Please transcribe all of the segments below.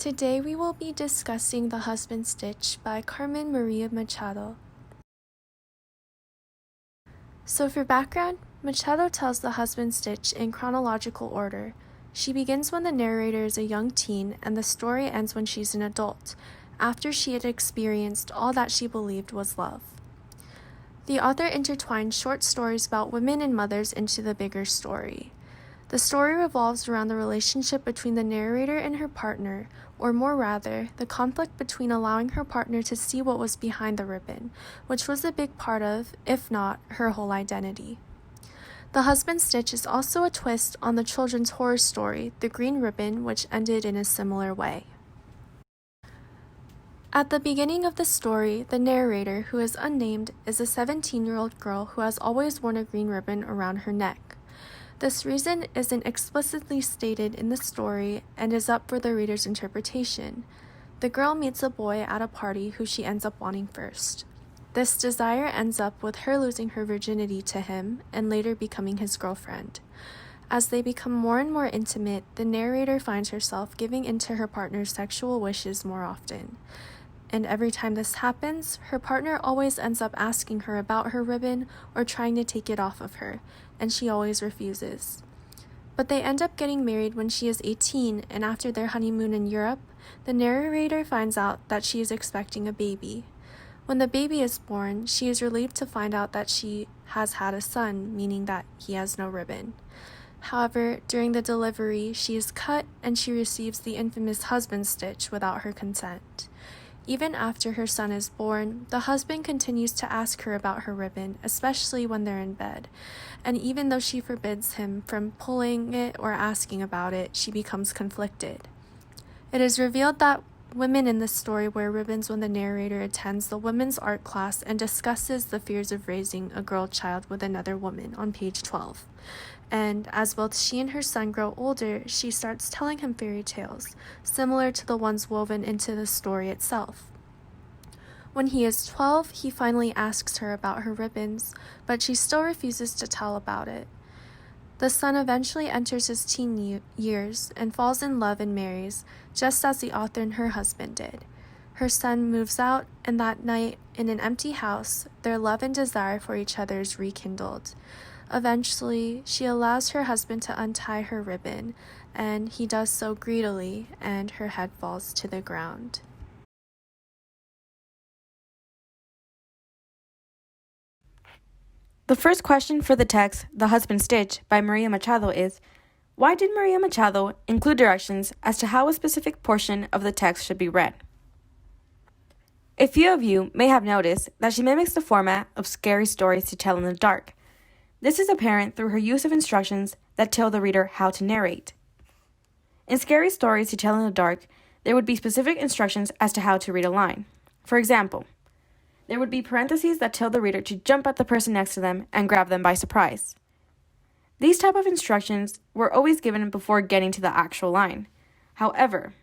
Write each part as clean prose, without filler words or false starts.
Today we will be discussing The Husband Stitch by Carmen Maria Machado. So for background, Machado tells The Husband Stitch in chronological order. She begins when the narrator is a young teen and the story ends when she's an adult, after she had experienced all that she believed was love. The author intertwines short stories about women and mothers into the bigger story. The story revolves around the relationship between the narrator and her partner, or more rather, the conflict between allowing her partner to see what was behind the ribbon, which was a big part of, if not, her whole identity. The Husband Stitch is also a twist on the children's horror story, The Green Ribbon, which ended in a similar way. At the beginning of the story, the narrator, who is unnamed, is a 17-year-old girl who has always worn a green ribbon around her neck. This reason isn't explicitly stated in the story and is up for the reader's interpretation. The girl meets a boy at a party who she ends up wanting first. This desire ends up with her losing her virginity to him and later becoming his girlfriend. As they become more and more intimate, the narrator finds herself giving into her partner's sexual wishes more often. And every time this happens, her partner always ends up asking her about her ribbon or trying to take it off of her, and she always refuses. But they end up getting married when she is 18, and after their honeymoon in Europe, the narrator finds out that she is expecting a baby. When the baby is born, she is relieved to find out that she has had a son, meaning that he has no ribbon. However, during the delivery, she is cut and she receives the infamous husband stitch without her consent. Even after her son is born, the husband continues to ask her about her ribbon, especially when they're in bed. And even though she forbids him from pulling it or asking about it, she becomes conflicted. It is revealed that women in this story wear ribbons when the narrator attends the women's art class and discusses the fears of raising a girl child with another woman on page 12. And as both she and her son grow older, she starts telling him fairy tales, similar to the ones woven into the story itself. When he is 12, he finally asks her about her ribbons, but she still refuses to tell about it. The son eventually enters his teen years and falls in love and marries, just as the author and her husband did. Her son moves out, and that night, in an empty house, their love and desire for each other is rekindled. Eventually, she allows her husband to untie her ribbon, and he does so greedily, and her head falls to the ground. The first question for the text, The Husband Stitch, by Maria Machado is, why did Maria Machado include directions as to how a specific portion of the text should be read? A few of you may have noticed that she mimics the format of scary stories to tell in the dark. This is apparent through her use of instructions that tell the reader how to narrate. In scary stories to tell in the dark, there would be specific instructions as to how to read a line. For example, there would be parentheses that tell the reader to jump at the person next to them and grab them by surprise. These type of instructions were always given before getting to the actual line. However,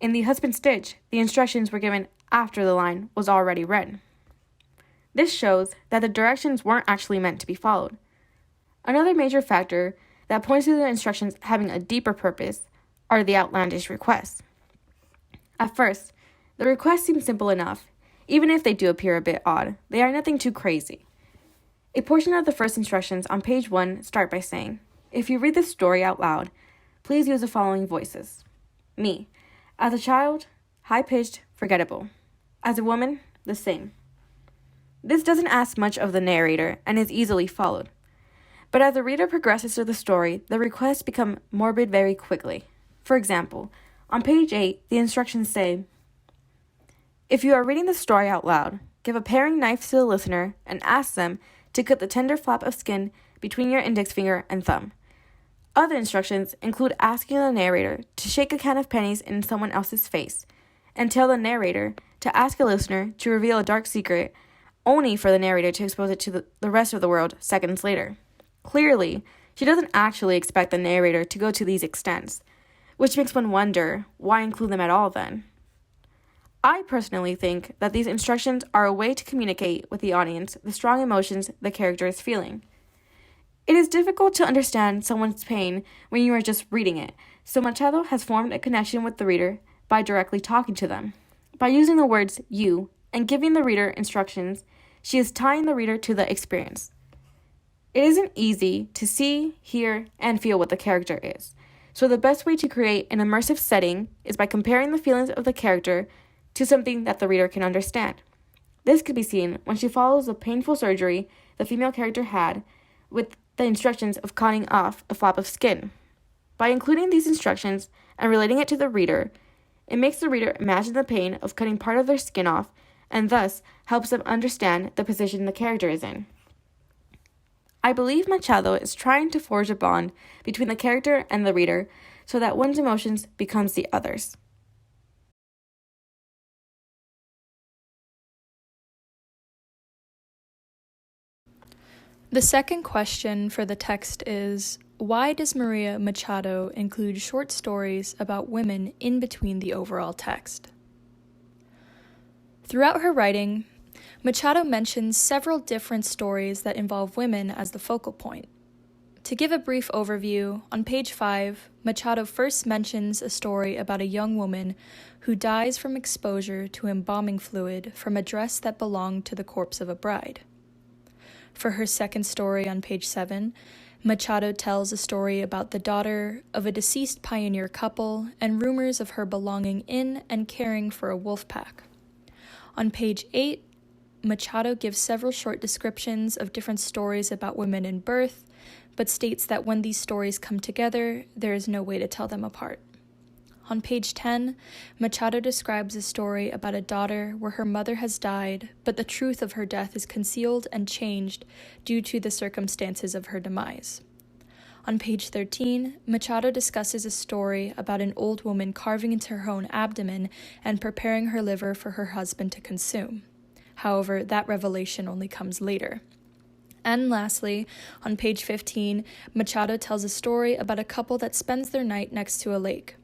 in The Husband Stitch, the instructions were given after the line was already read. This shows that the directions weren't actually meant to be followed. Another major factor that points to the instructions having a deeper purpose are the outlandish requests. At first, the requests seem simple enough. Even if they do appear a bit odd, they are nothing too crazy. A portion of the first instructions on page 1 start by saying, if you read this story out loud, please use the following voices. Me, as a child, high-pitched, forgettable. As a woman, the same. This doesn't ask much of the narrator and is easily followed. But as the reader progresses through the story, the requests become morbid very quickly. For example, on page 8, the instructions say, if you are reading the story out loud, give a paring knife to the listener and ask them to cut the tender flap of skin between your index finger and thumb. Other instructions include asking the narrator to shake a can of pennies in someone else's face and tell the narrator to ask a listener to reveal a dark secret only for the narrator to expose it to the rest of the world seconds later. Clearly, she doesn't actually expect the narrator to go to these extents, which makes one wonder, why include them at all then? I personally think that these instructions are a way to communicate with the audience the strong emotions the character is feeling. It is difficult to understand someone's pain when you are just reading it, so Machado has formed a connection with the reader by directly talking to them. By using the words you and giving the reader instructions, she is tying the reader to the experience. It isn't easy to see, hear, and feel what the character is. So the best way to create an immersive setting is by comparing the feelings of the character to something that the reader can understand. This could be seen when she follows the painful surgery the female character had with the instructions of cutting off a flap of skin. By including these instructions and relating it to the reader, it makes the reader imagine the pain of cutting part of their skin off and thus helps them understand the position the character is in. I believe Machado is trying to forge a bond between the character and the reader so that one's emotions becomes the other's. The second question for the text is, why does Maria Machado include short stories about women in between the overall text? Throughout her writing, Machado mentions several different stories that involve women as the focal point. To give a brief overview, on page 5, Machado first mentions a story about a young woman who dies from exposure to embalming fluid from a dress that belonged to the corpse of a bride. For her second story on page 7, Machado tells a story about the daughter of a deceased pioneer couple and rumors of her belonging in and caring for a wolf pack. On page 8, Machado gives several short descriptions of different stories about women in birth, but states that when these stories come together, there is no way to tell them apart. On page 10, Machado describes a story about a daughter where her mother has died, but the truth of her death is concealed and changed due to the circumstances of her demise. On page 13, Machado discusses a story about an old woman carving into her own abdomen and preparing her liver for her husband to consume. However, that revelation only comes later. And lastly, on page 15, Machado tells a story about a couple that spends their night next to a lake.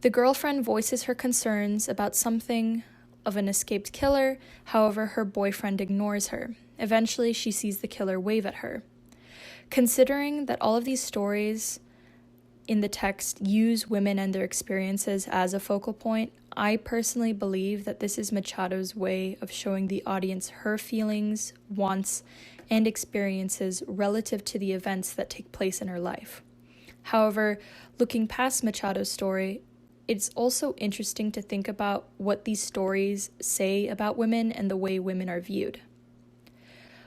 The girlfriend voices her concerns about something of an escaped killer, however, her boyfriend ignores her. Eventually, she sees the killer wave at her. Considering that all of these stories in the text use women and their experiences as a focal point, I personally believe that this is Machado's way of showing the audience her feelings, wants, and experiences relative to the events that take place in her life. However, looking past Machado's story, it's also interesting to think about what these stories say about women and the way women are viewed.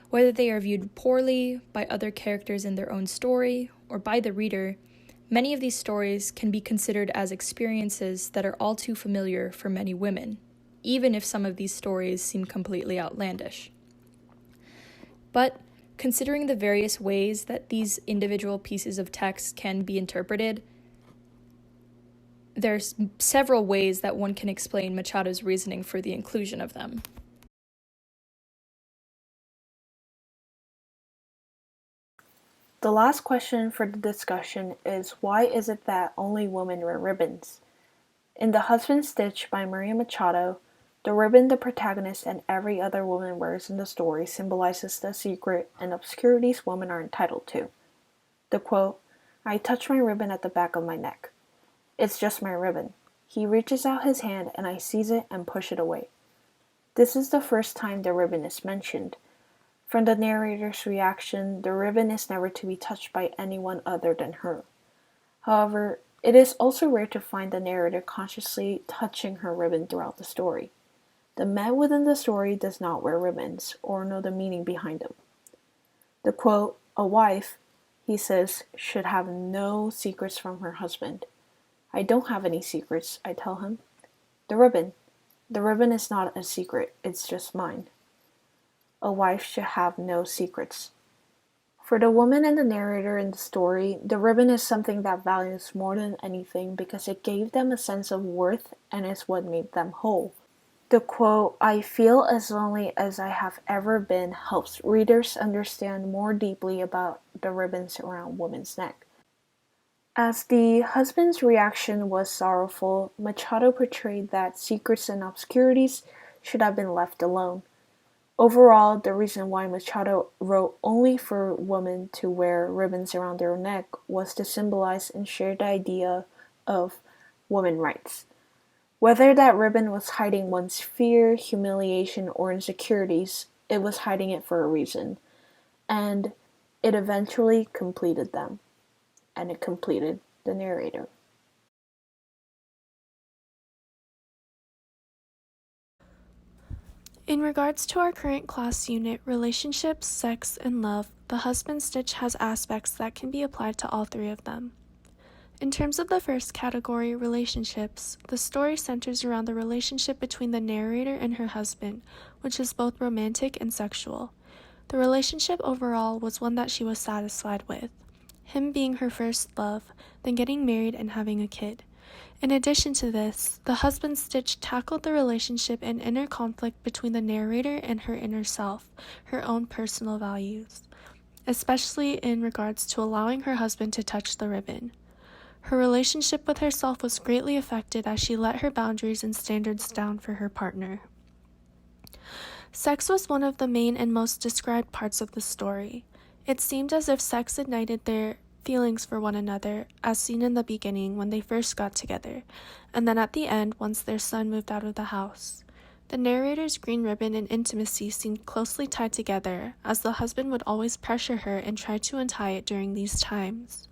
Whether they are viewed poorly by other characters in their own story or by the reader, many of these stories can be considered as experiences that are all too familiar for many women, even if some of these stories seem completely outlandish. But considering the various ways that these individual pieces of text can be interpreted, there's several ways that one can explain Machado's reasoning for the inclusion of them. The last question for the discussion is, why is it that only women wear ribbons? In The Husband's Stitch by Maria Machado, the ribbon the protagonist and every other woman wears in the story symbolizes the secret and obscurities women are entitled to. The quote, "I touch my ribbon at the back of my neck. It's just my ribbon. He reaches out his hand and I seize it and push it away." This is the first time the ribbon is mentioned. From the narrator's reaction, the ribbon is never to be touched by anyone other than her. However, it is also rare to find the narrator consciously touching her ribbon throughout the story. The man within the story does not wear ribbons or know the meaning behind them. The quote, "A wife," he says, "should have no secrets from her husband. I don't have any secrets," I tell him. The ribbon is not a secret, it's just mine. A wife should have no secrets. For the woman and the narrator in the story, the ribbon is something that values more than anything because it gave them a sense of worth and is what made them whole. The quote, "I feel as lonely as I have ever been," helps readers understand more deeply about the ribbons around women's neck. As the husband's reaction was sorrowful, Machado portrayed that secrets and obscurities should have been left alone. Overall, the reason why Machado wrote only for women to wear ribbons around their neck was to symbolize and share the idea of women rights. Whether that ribbon was hiding one's fear, humiliation, or insecurities, it was hiding it for a reason. And it eventually completed them. And it completed the narrator. In regards to our current class unit, relationships, sex, and love, the husband stitch has aspects that can be applied to all three of them. In terms of the first category, relationships, the story centers around the relationship between the narrator and her husband, which is both romantic and sexual. The relationship overall was one that she was satisfied with, him being her first love, then getting married and having a kid. In addition to this, the husband stitch tackled the relationship and inner conflict between the narrator and her inner self, her own personal values, especially in regards to allowing her husband to touch the ribbon. Her relationship with herself was greatly affected as she let her boundaries and standards down for her partner. Sex was one of the main and most described parts of the story. It seemed as if sex ignited their feelings for one another, as seen in the beginning when they first got together, and then at the end once their son moved out of the house. The narrator's green ribbon and intimacy seemed closely tied together, as the husband would always pressure her and try to untie it during these times.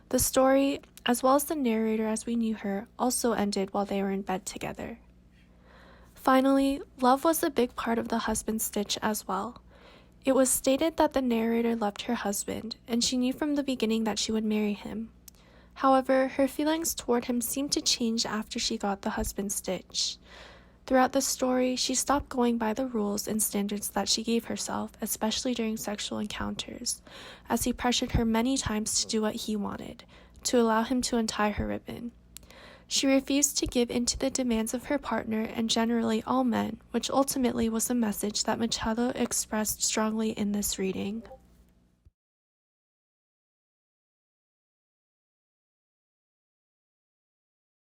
The story, as well as the narrator as we knew her, also ended while they were in bed together. Finally, love was a big part of the husband stitch as well. It was stated that the narrator loved her husband, and she knew from the beginning that she would marry him. However, her feelings toward him seemed to change after she got the husband stitch. Throughout the story, she stopped going by the rules and standards that she gave herself, especially during sexual encounters, as he pressured her many times to do what he wanted, to allow him to untie her ribbon. She refused to give in to the demands of her partner and generally all men, which ultimately was a message that Machado expressed strongly in this reading.